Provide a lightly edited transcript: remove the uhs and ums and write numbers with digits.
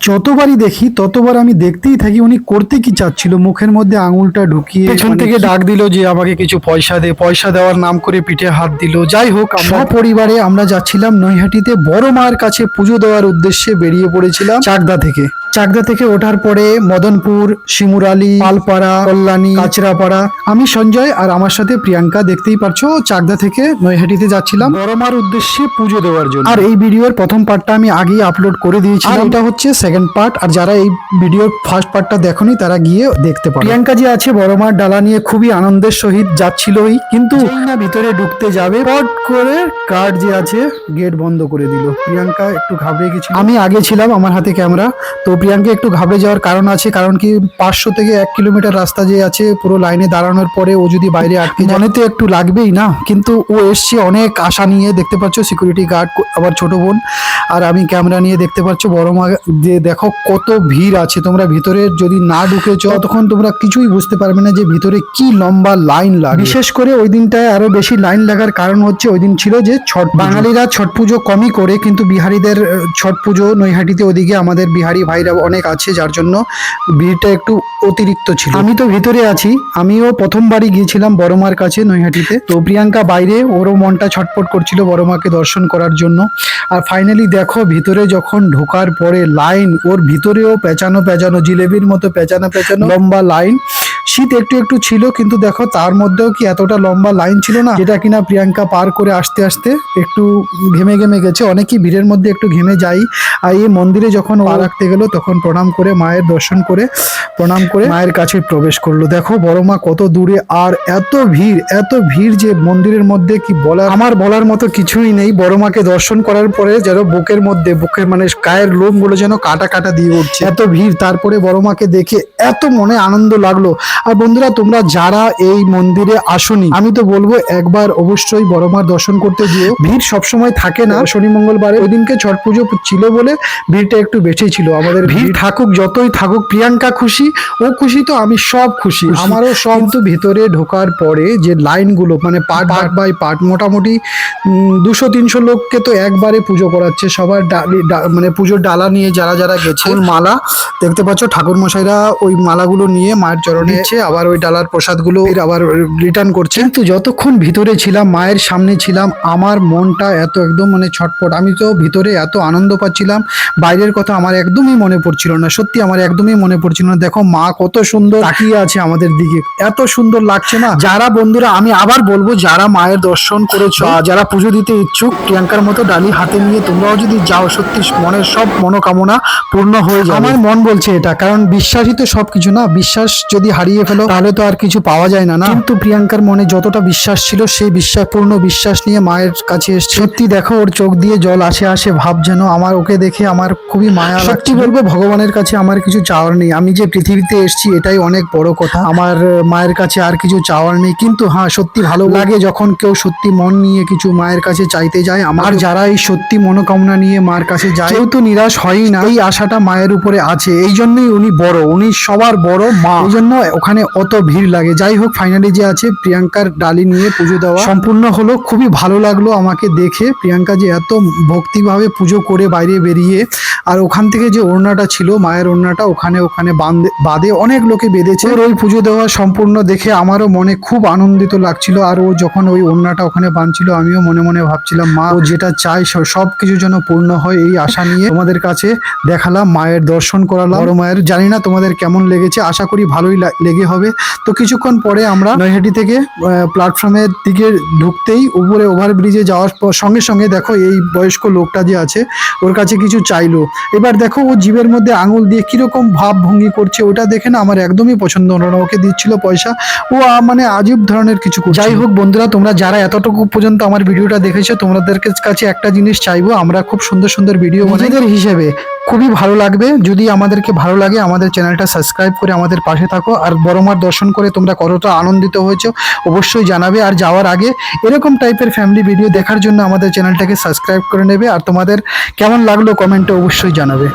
যতবারই দেখি ততবার আমি দেখতেই থাকি উনি করতে কি চাচ্ছিল, মুখের মধ্যে আঙুলটা ঢুকিয়ে পেছন থেকে ডাক দিল যে আমাকে কিছু পয়সা দে, পয়সা দেওয়ার নাম করে পিঠে হাত দিল। যাই হোক, আমরা পরিবারে আমরা যাচ্ছিলাম নৈহাটিতে বড় মায়ের কাছে পুজো দেওয়ার উদ্দেশ্যে বেরিয়ে পড়েছিলাম চাকদা থেকে ওঠার পরে মদনপুর, শিমুরালি, পালপাড়া, কল্যাণী, কাচরাপাড়া। আমি সঞ্জয় আর আমার সাথে প্রিয়াঙ্কা, দেখতেই পারছো চাকদা থেকে নৈহাটিতে যাচ্ছিলাম বড় মার উদ্দেশ্যে পুজো দেওয়ার জন্য। আর এই ভিডিওর প্রথম পার্টটা আমি আগেই আপলোড করে দিয়েছিলাম, এটা হচ্ছে সেকেন্ড পার্ট। আর যারা এই ভিডিওর ফার্স্ট পার্টটা দেখোনি তারা গিয়ে দেখতে পারো। প্রিয়াঙ্কা যে আছে বড় মার ডালা নিয়ে খুবই আনন্দের সহিত যাচ্ছিলই, কিন্তু না ভিতরে ঢুকতে যাবে পট করে গার্ড যে আছে গেট বন্ধ করে দিল। প্রিয়াঙ্কা একটু ঘাবড়ে গেছিল, আমি আগে ছিলাম, আমার হাতে ক্যামেরা। তো প্রিয়াঙ্কা একটু ঘাবড়ে যাওয়ার কারণ আছে, কারণ কি 500 থেকে 1 কিলোমিটার রাস্তা যে আছে, পুরো লাইনে দাঁড়ানোর পরে ও যদি বাইরে আটকে যায় মনে তো একটু লাগবেই না। কিন্তু ও এসছে অনেক আশা নিয়ে, দেখতে পাচ্ছ সিকিউরিটি গার্ড, আবার ছোট বোন, আর আমি ক্যামেরা নিয়ে। দেখতে পাচ্ছ বড় মা যে দেখো কত ভিড় আছে। তোমরা ভিতরে যদি না ঢুকেছ তখন তোমরা কিছুই বুঝতে পারবে না যে ভিতরে কি লম্বা লাইন লাগে। বিশেষ করে ওই দিনটায় আরো বেশি লাইন লাগার কারণ হচ্ছে ওই দিন ছিল যে ছট। বাঙালিরা ছট পুজো কমই করে, কিন্তু বিহারিদের ছট পুজো নৈহাটিতে ওদিকে আমাদের বিহারি ভাইরা অনেক আছে, যার জন্য ভিড়টা একটু অতিরিক্ত ছিল। আমি তো ভিতরে আছি, আমিও প্রথমবারই গিয়েছিলাম বড় মার কাছে নৈহাটিতে। তো প্রিয়াঙ্কা বাইরে, ওরও মনটা ছটপট করছিল বড় মাকে দর্শন করার জন্য। আর ফাইনালি দেখো ভিতরে যখন ঢোকার পরে লাইন, ওর ভিতরেও পেঁচানো জিলেবির মতো পেঁচানো লম্বা লাইন। শীত একটু একটু ছিল, কিন্তু দেখো তার মধ্যেও কি এতটা লম্বা লাইন ছিল না, যেটা কিনা প্রিয়াঙ্কা পার করে আসতে আসতে একটু ঘেমে গেছে। অনেকেই ভিড়ের মধ্যে একটু ঘেমে যাই। আর এই মন্দিরে যখন পা রাখতে গেল তখন প্রণাম করে মায়ের দর্শন করে মায়ের কাছে প্রবেশ করলো। দেখো বড় মা কত দূরে, আর এত ভিড় যে মন্দিরের মধ্যে কি বলার, আমার বলার মতো কিছুই নেই। বড় মাকে দর্শন করার পরে যেন বুকের মানে গায়ের লোমগুলো যেন কাটা দিয়ে উঠছে, এত ভিড়। তারপরে বড় মাকে দেখে এত মনে আনন্দ লাগলো। আর বন্ধুরা, তোমরা যারা এই মন্দিরে আসোনি, আমি তো বলবো একবার অবশ্যই বড় মার দর্শন করতে দিও। ভিড় সবসময় থাকে না, শনি মঙ্গলবারে ওই দিনকে ছট পুজো ছিল বলে ভিড়টা একটু বেশি ছিল। আমাদের ভিড় থাকুক, যতই থাকুক, প্রিয়াঙ্কা খুশি, ও খুশি, তো আমি সব খুশি, আমারও সব। কিন্তু ভিতরে ঢোকার পরে যে লাইনগুলো, মানে পার্ট বাই পার্ট, মোটামুটি 200-300 লোককে তো একবারে পুজো করাচ্ছে। সবার মানে পুজোর ডালা নিয়ে যারা গেছে, মালা দেখতে পাচ্ছ ঠাকুর মশাইরা ওই মালাগুলো নিয়ে মায়ের চরণে দিচ্ছে, আবার ওই ডালার প্রসাদগুলো আবার রিটার্ন করছে। কিন্তু যতক্ষণ ভিতরে ছিলাম, মায়ের সামনে ছিলাম, আমার মনটা এত একদম মানে ছটপট। আমি তো ভিতরে এত আনন্দ পাচ্ছিলাম, বাইরের কথা আমার একদমই মনে পড়ছিল না। সত্যি আমার একদমই মনে পড়ছিল না। দেখো মা কত সুন্দর তাকিয়ে আছে আমাদের দিকে, এত সুন্দর লাগছে না। যারা বন্ধুরা, আমি আবার বলবো, যারা মায়ের দর্শন করেছো, যারা পুজো দিতে ইচ্ছুক, প্রিয়াঙ্কার মতো ডালি হাতে নিয়ে তোমরাও যদি যাও, সত্যি মনের সব মনোকামনা পূর্ণ হয়ে যাবে। আমার মন বলছে এটা, কারণ বিশ্বাসই তো সবকিছু না। বিশ্বাস যদি হারিয়ে ফেলো তাহলে তো আর কিছু পাওয়া যায় না। কিন্তু প্রিয়াঙ্কার মনে যতটা বিশ্বাস ছিল, সেই পূর্ণ বিশ্বাস নিয়ে মায়ের কাছে এসেছে। সত্যি দেখো ওর চোখ দিয়ে জল আসে ভাব, যেন আমার ওকে দেখে আমার খুবই মায়া। সত্যি বলবো, ভগবানের কাছে আমার কিছু চাওয়ার নেই। আমি যে পৃথিবীতে এসেছি এটাই অনেক বড় কথা। আমার মায়ের কাছে আর কিছু চাওয়ার নেই। কিন্তু হ্যাঁ, সত্যি ভালো লাগে যখন কেউ সত্যি মন নিয়ে কিছু মায়ের কাছে চাইতে যায়। আমার যারা এই সত্যি মনোকামনা নিয়ে মার কাছে যায়, কেউ তো নিরাশ হয়ই না। এই আশাটা মায়ের উপরে আছে, এই জন্যই উনি বড়, উনি সবার বড় মা, এই জন্য ওখানে অত ভিড় লাগে। যাই হোক, ফাইনালি যে আছে প্রিয়াঙ্কার ডালি নিয়ে পুজো দেওয়া সম্পূর্ণ হলো। খুবই ভালো লাগলো আমাকে দেখে, প্রিয়াঙ্কা যে এত ভক্তিভাবে পুজো করে বাইরে বেরিয়ে। আর ওখান থেকে যে ওড়নাটা ছিল, মায়ের ওড়নাটা ওখানে বাঁধে অনেক লোকে বেঁধেছে। ওই পুজো দেওয়া সম্পূর্ণ দেখে আমারও মনে খুব আনন্দিত লাগছিল। আর ও যখন ওই ওড়নাটা ওখানে বাঁধছিল, আমিও মনে মনে ভাবছিলাম মা ও যেটা চাই সব কিছু যেন পূর্ণ হয়, এই আশা নিয়ে তোমাদের কাছে দেখালাম, মায়ের দর্শন করালাম বড় মায়ের। জানি না তোমাদের কেমন লেগেছে, আশা করি ভালোই লেগে হবে। তো কিছুক্ষণ পরে আমরা নৈহাটি থেকে প্ল্যাটফর্মের দিকে ঢুকতেই উপরে ওভারব্রিজে যাওয়ার সঙ্গে সঙ্গে দেখো এই বয়স্ক লোকটা যে আছে ওর কাছে কিছু চাইলো। এবার দেখো ও জিভের মধ্যে আঙুল দিয়ে কিরকম ভাব ভঙ্গি করছে, ওটা দেখে না আমার একদমই পছন্দ হলো না। ওকে দিচ্ছিল পয়সা, ও মানে আজীব ধরনের কিছু। যাই হোক বন্ধুরা, তোমরা যারা এতটুকু পর্যন্ত আমার ভিডিওটা দেখেছো, তোমাদের কাছে একটা জিনিস চাইবো, আমরা খুব সুন্দর ভিডিও নিজেদের হিসেবে খুবই ভালো লাগবে। যদি আমাদেরকে ভালো লাগে, আমাদের চ্যানেলটা সাবস্ক্রাইব করে আমাদের পাশে থাকো। আর বড় মার দর্শন করে তোমরা কতটা আনন্দিত হয়েছো অবশ্যই জানাবে। আর যাওয়ার আগে এরকম টাইপের ফ্যামিলি ভিডিও দেখার জন্য আমাদের চ্যানেলটাকে সাবস্ক্রাইব করে নেবে। আর তোমাদের কেমন লাগলো কমেন্টে অবশ্যই জানাবে।